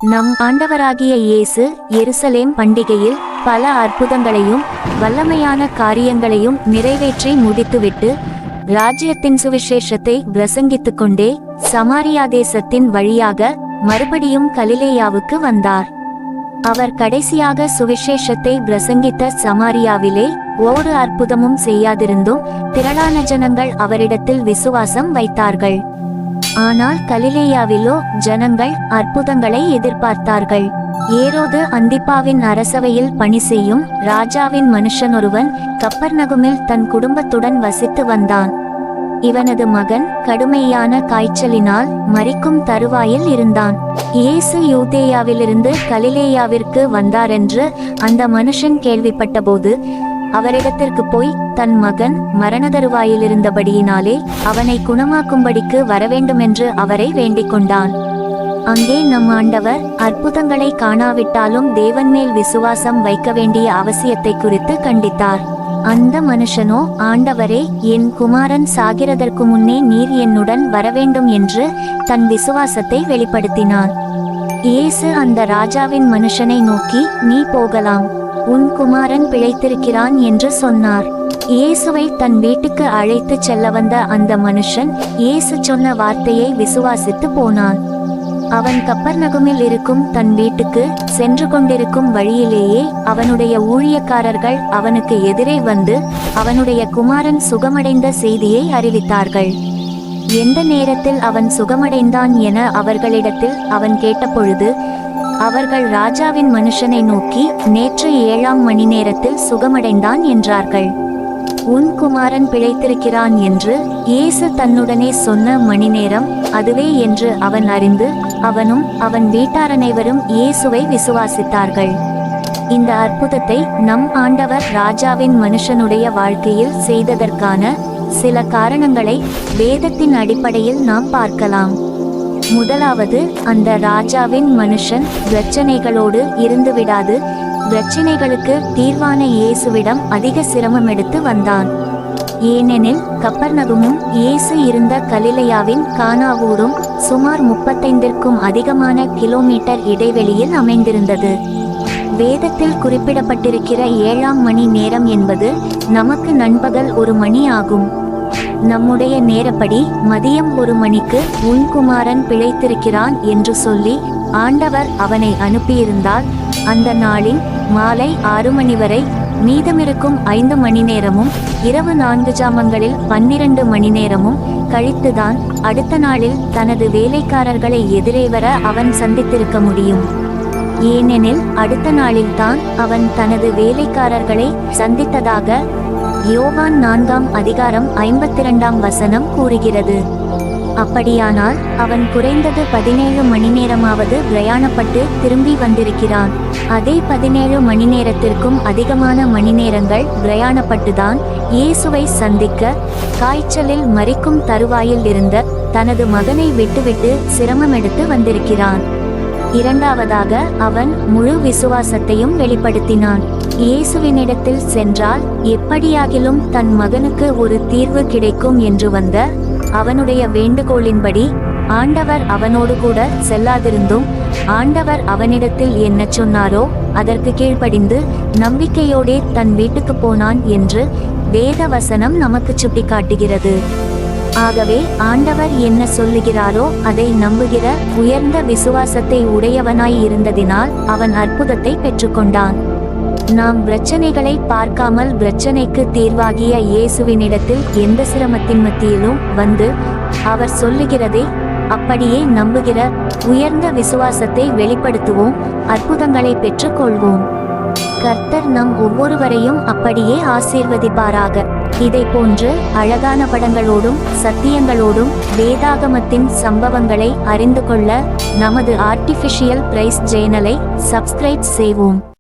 நம் ஆண்டவராகிய இயேசு எருசலேம் பண்டிகையில் பல அற்புதங்களையும் வல்லமையான காரியங்களையும் நிறைவேற்றி முடித்துவிட்டு ராஜ்யத்தின் சுவிசேஷத்தை பிரசங்கித்துக் கொண்டே சமாரியா தேசத்தின் வழியாக மறுபடியும் கலிலேயாவுக்கு வந்தார். அவர் கடைசியாக சுவிசேஷத்தை பிரசங்கித்த சமாரியாவிலே ஒரு அற்புதமும் செய்யாதிருந்தும் திரளான ஜனங்கள் அவரிடத்தில் விசுவாசம் வைத்தார்கள். ஆனால் கலிலேயாவிலோ ஜனங்கள் அற்புதங்களை எதிர்பார்த்தார்கள். ஏரோது அந்திப்பாவின் அரசவையில் பணி செய்யும் ராஜாவின் மனுஷனொருவன் கப்பர்நகுமில் தன் குடும்பத்துடன் வசித்து வந்தான். இவனது மகன் கடுமையான காய்ச்சலினால் மரிக்கும் தருவாயில் இருந்தான். இயேசு யூதேயாவிலிருந்து கலிலேயாவிற்கு வந்தாரென்று அந்த மனுஷன் கேள்விப்பட்டபோது அவரிடத்திற்கு போய் தன் மகன் மரணதருவாயிலிருந்தபடியினாலே அவனை குணமாக்கும்படிக்கு வரவேண்டுமென்று அவரை வேண்டிக் கொண்டான். அங்கே நம் ஆண்டவர் அற்புதங்களை காணாவிட்டாலும் தேவன் மேல் விசுவாசம் வைக்க வேண்டிய அவசியத்தை குறித்து கண்டித்தார். அந்த மனுஷனோ, ஆண்டவரே, என் குமாரன் சாகிறதற்கு முன்னே நீர் என்னுடன் வரவேண்டும் என்று தன் விசுவாசத்தை வெளிப்படுத்தினான். இயேசு அந்த ராஜாவின் மனுஷனை நோக்கி, நீ போகலாம், உன் குமாரன் பிழைத்திருக்கிறான் என்று சொன்னார். இயேசுவை தன் வீட்டுக்கு அழைத்து செல்ல வந்த அந்த மனுஷன் இயேசு சொன்ன வார்த்தையை விசுவாசித்து போனான். அவன் கப்பர்நகுமில் இருக்கும் தன் வீட்டுக்கு சென்று கொண்டிருக்கும் வழியிலேயே அவனுடைய ஊழியக்காரர்கள் அவனுக்கு எதிரே வந்து அவனுடைய குமாரன் சுகமடைந்த செய்தியை அறிவித்தார்கள். எந்த நேரத்தில் அவன் சுகமடைந்தான் என அவர்களிடத்தில் அவன் கேட்டபொழுது அவர்கள் ராஜாவின் மனுஷனை நோக்கி, நேற்று 7ஆம் மணி நேரத்தில் சுகமடைந்தான் என்றார்கள். உன் குமாரன் பிழைத்திருக்கிறான் என்று இயேசு தன்னுடனே சொன்ன மணி நேரம் அதுவே என்று அவன் அறிந்து அவனும் அவன் வீட்டாரனைவரும் இயேசுவை விசுவாசித்தார்கள். இந்த அற்புதத்தை நம் ஆண்டவர் ராஜாவின் மனுஷனுடைய வாழ்க்கையில் செய்ததற்கான சில காரணங்களை வேதத்தின் அடிப்படையில் நாம் பார்க்கலாம். முதலாவது, அந்த ராஜாவின் மனுஷன் பிரச்சனைகளோடு இருந்து விடாது பிரச்சனைகளுக்கு தீர்வான இயேசுவிடம் அதிக சிரமம் எடுத்து வந்தான். ஏனெனில் கப்பர்நகுமும் இயேசு இருந்த கலிலேயாவின் கானாவூரும் சுமார் 35க்கும் அதிகமான கிலோமீட்டர் இடைவெளியில் அமைந்திருந்தது. வேதத்தில் குறிப்பிடப்பட்டிருக்கிற 7ஆம் மணி நேரம் என்பது நமக்கு நண்பகல் 1 மணி ஆகும். நம்முடைய நேரப்படி மதியம் 1 மணிக்கு உன் குமாரன் பிழைத்திருக்கிறான் என்று சொல்லி ஆண்டவர் அவனை அனுப்பியிருந்தால் அந்த நாளின் மாலை 6 மணி வரை மீதமிருக்கும் 5 மணி நேரமும் இரவு 4 ஜாமங்களில் 12 மணி நேரமும் கழித்துதான் அடுத்த நாளில் தனது வேலைக்காரர்களை எதிரே வர அவன் சந்தித்திருக்க முடியும். ஏனெனில் அடுத்த நாளில்தான் அவன் தனது வேலைக்காரர்களை சந்தித்ததாக யோவான் 4ஆம் அதிகாரம் 52ஆம் வசனம் கூறுகிறது. அப்படியானால் அவன் குறைந்தது 17 மணி நேரமாவது பிரயாணப்பட்டு திரும்பி வந்திருக்கிறான். அதே 17 மணி நேரத்திற்கும் அதிகமான மணி நேரங்கள் பிரயாணப்பட்டுதான் இயேசுவை சந்திக்க காய்ச்சலில் மரிக்கும் தருவாயில் இருந்த தனது மகனை விட்டுவிட்டு சிரமம் எடுத்து வந்திருக்கிறான். இரண்டாவதாக, அவன் முழு விசுவாசத்தையும் வெளிப்படுத்தினான். இயேசுவினிடத்தில் சென்றால் எப்படியாகிலும் தன் மகனுக்கு ஒரு தீர்வு கிடைக்கும் என்று வந்த அவனுடைய வேண்டுகோளின்படி ஆண்டவர் அவனோடு கூட செல்லாதிருந்தும் ஆண்டவர் அவனிடத்தில் என்ன சொன்னாரோ அதற்கு கீழ்ப்படிந்து நம்பிக்கையோடே தன் வீட்டுக்கு போனான் என்று வேத வசனம் நமக்கு சுட்டிக்காட்டுகிறது. ஆகவே ஆண்டவர் என்ன சொல்லுகிறாரோ அதை நம்புகிற உயர்ந்த விசுவாசத்தை உடையவனாய் இருந்ததினால் அவன் அற்புதத்தை பெற்றுக்கொண்டான். நாம் பிரச்சனைகளை பார்க்காமல் பிரச்சனைக்கு தீர்வாகிய இயேசுவினிடத்தில் எந்த சிரமத்தின் மத்தியிலும் வந்து அவர் சொல்லுகிறதை அப்படியே நம்புகிற உயர்ந்த விசுவாசத்தை வெளிப்படுத்துவோம், அற்புதங்களை பெற்றுக்கொள்வோம். கர்த்தர் நம் ஒவ்வொருவரையும் அப்படியே ஆசீர்வதிப்பாராக. இதை போன்று அழகான படங்களோடும் சத்தியங்களோடும் வேதாகமத்தின் சம்பவங்களை அறிந்து கொள்ள நமது ஆர்டிஃபிஷியல் பிரைஸ் சேனலை சப்ஸ்கிரைப் செய்வோம்.